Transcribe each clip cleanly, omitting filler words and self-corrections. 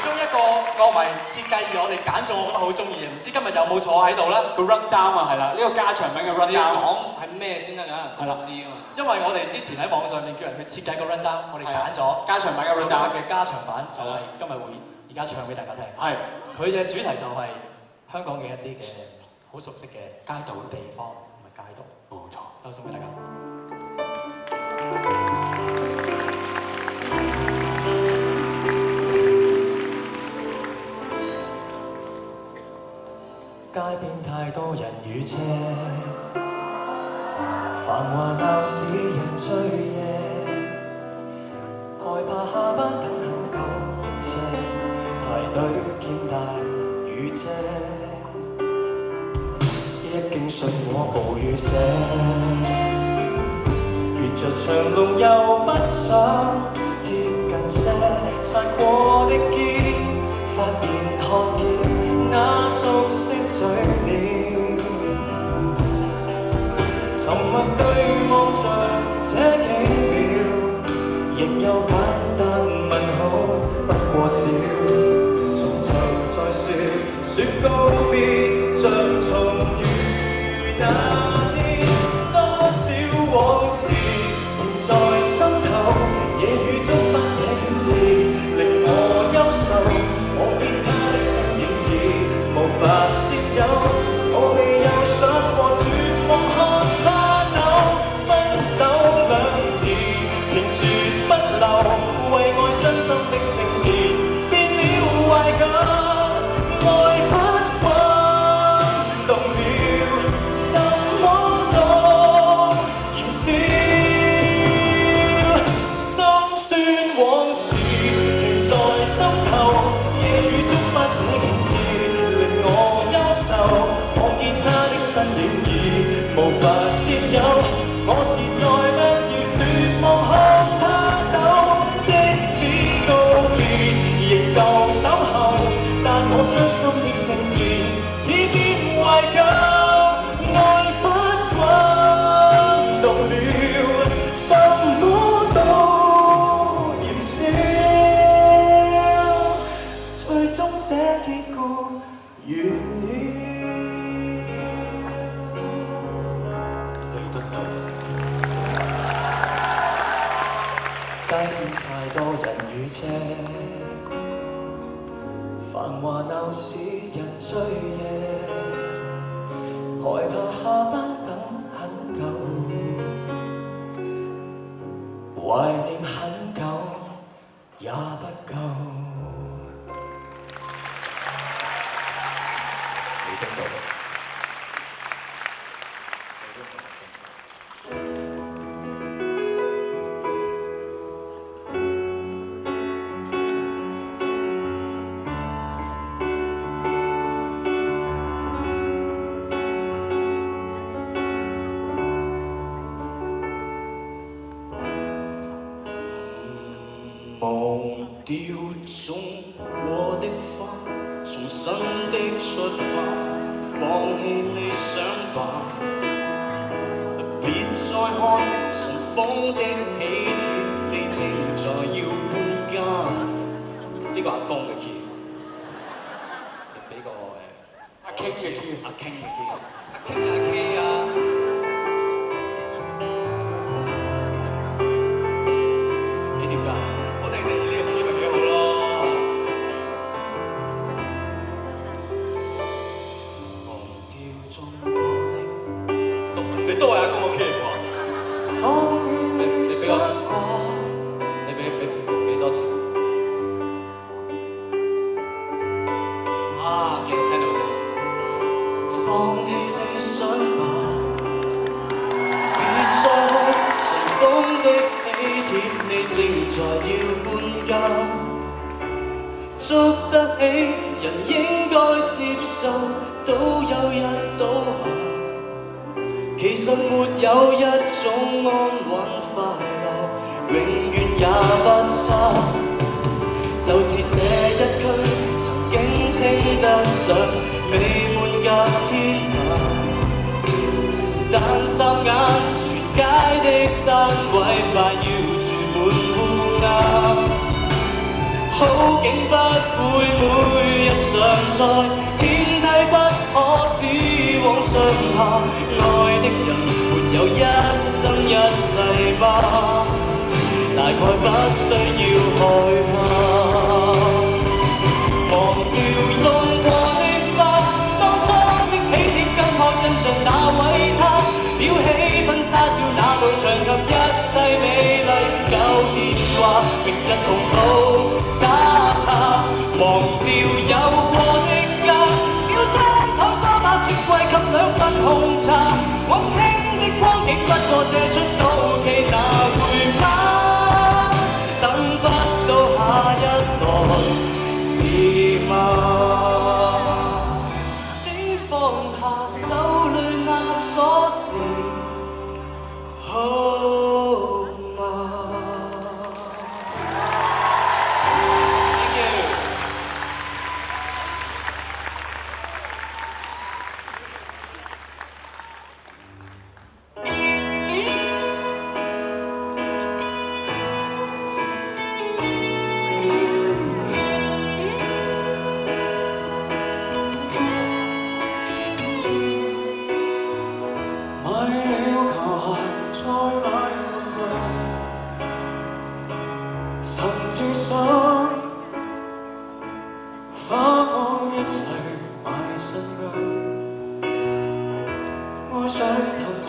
中一個樂迷設計而我哋揀咗，我覺得好中意嘅。唔知今日有冇坐喺度咧？個 run down 啊，係啦，呢個加長版嘅 run 你要 down。講係咩先得㗎？係啦，知啊嘛。因為我哋之前喺網上面叫人去設計個 run down， 我哋揀咗加長版嘅 run down 嘅加長版，就係今日會而家唱俾大家聽。係，佢嘅主題就係香港嘅一啲嘅好熟悉嘅街道地方同埋街道。冇錯，有送俾大家。街邊太多人與車，繁華鬧市人醉夜，害怕下班等很久的車，排隊兼大雨遮，一經信和暴雨瀉，沿着長龍又不想貼近些，擦過的肩，發現看見那熟悉嘴臉，沉默對望着這幾秒，亦有簡單問好，不過少，從頭再說，說告別，像重遇那天，多少往事仍在心頭，夜雨觸發這景致，令我憂愁。望見他的身影已無法佔有，我未有想過絕望看他走，分手兩字情絕不留，為愛傷心的聲線變了懷舊，愛不滾動了，什麼都燃燒，心酸往事仍在心頭。夜雨觸發這景致，令我憂愁。望見他的身影已無法佔有，我是再不要絕望看他走。即使告別，仍舊守候，但我傷心的聲線已變懷舊。愛不滾動了，什麼都燃燒。最終這結局完了。你得到。街邊太多人與車，繁華鬧市人醉夜，害怕下班等很久，懷念很久也不夠。忘掉種過的花，重新的出發，放棄理想吧，別再看塵封的喜帖，你正在要搬家。呢個阿公嘅 key， 你俾個阿 King 嘅 key， 阿 King 嘅 key， 阿 King 阿 K 啊。呢點解？我哋呢個 key 咪幾好咯。忘掉種過的，你都係阿公個 key 嚟喎。你俾我，你俾多次。啊，見到聽到。放棄理想吧，別再看塵封的喜帖，你正在要搬家。捉得起人應該接受，都有日倒下。其實沒有一種安穩快樂，永遠也不差。就似這一區曾經稱得上美滿嘅天下，但霎眼全街的單位快要住滿烏鴉。好景不會每日常在，天梯不可只往上爬，愛的人沒有一生一世吧，大概不需要害怕。忘掉用過的花，當初的喜帖更確印象那位他，裱起婚紗照那道牆及一切美麗舊年華，明日同步摘下。忘掉有過的家，小餐台梳化雪櫃及兩份紅茶，溫馨的光景不過借出到期那會嗎？等不到下一代是嗎？請放下手裏那鎖匙，好嗎？Thank you。買了球鞋，再買玩具，甚至想花光一切買新居，愛上談情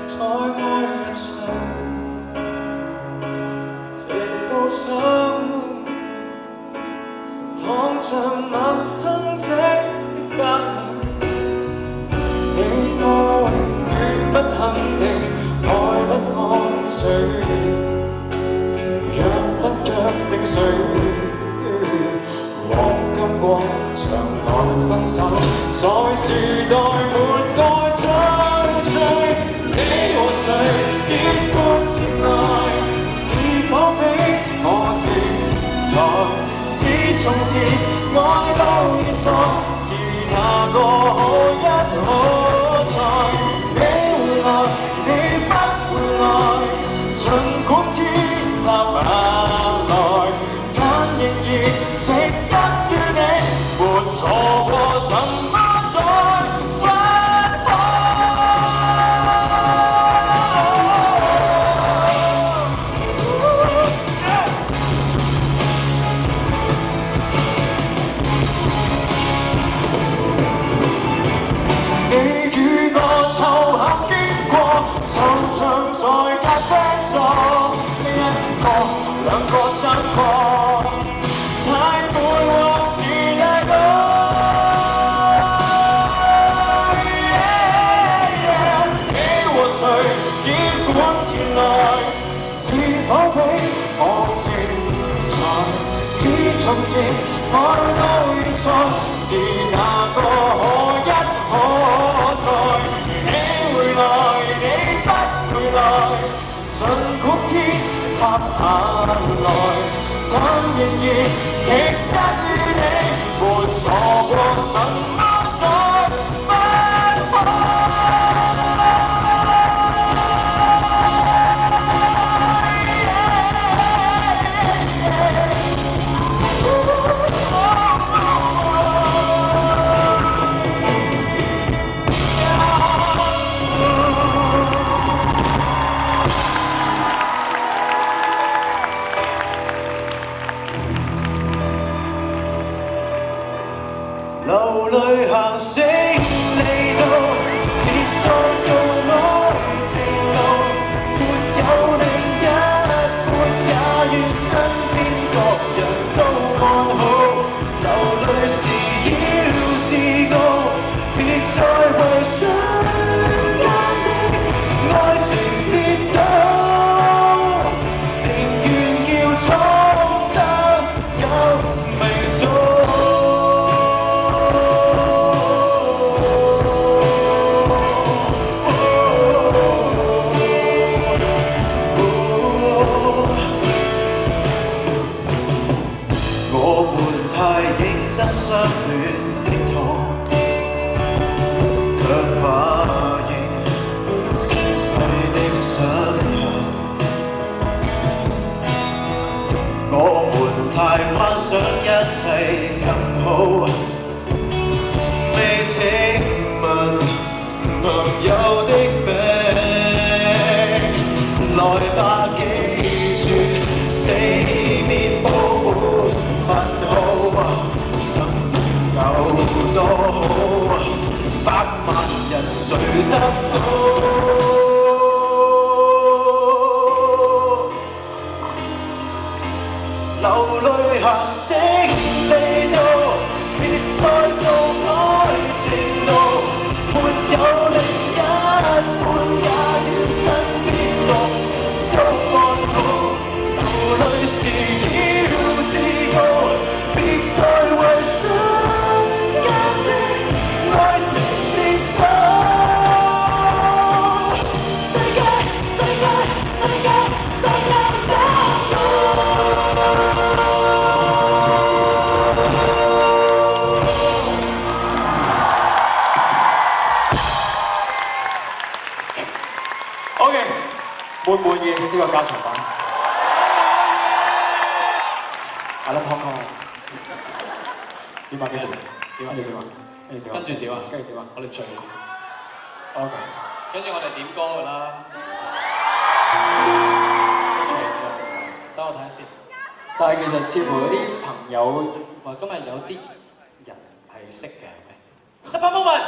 再愛入睡，直到想躺着陌生者的家裏。你我永遠不肯定愛不愛誰，約不約定誰，黃金廣場內分手，在時代末代追追。你和誰結伴前來，是否比我精彩？似從前愛到現在，是哪個可一可再？你回來，你不回來，儘管天塌下來，但仍然值得與你沒錯過什麼再分你與我湊合經過，就像在咖啡座，一個兩個三個，太悶或是太多。你和誰結伴前來，是否比我精彩？似從前愛到現在，是哪個可一可再？你回來，你不回來，儘管天塌下來，但仍然值得與你沒錯過什麼再分開。流淚行勝利道，別再做愛情路，沒有另一半，也願身邊各樣都安好。流淚時要自傲，別再為瞬間的愛情跌倒，寧願叫蒼生有明早。相戀的痛，卻發現細細的傷痕。我們太幻想切更好。未聽聞朋友的病，來吧記住，四面佈滿問號，生命有多好，百萬人誰得到？流淚行勝利道，別再做愛情路，沒有另一半也願身邊獨有愛好。流淚時要自告，別再為世間的愛情跌倒。世界世界世界世界都OK， 滿唔滿意呢個加長版？I love Hong Kong。點啊？跟住點啊？跟住點啊？跟住點啊？我哋醉。OK， 跟住我哋點歌㗎啦。等我睇下先。但係其實似乎有啲朋友話今日有啲人係識嘅，係咪？18 moment。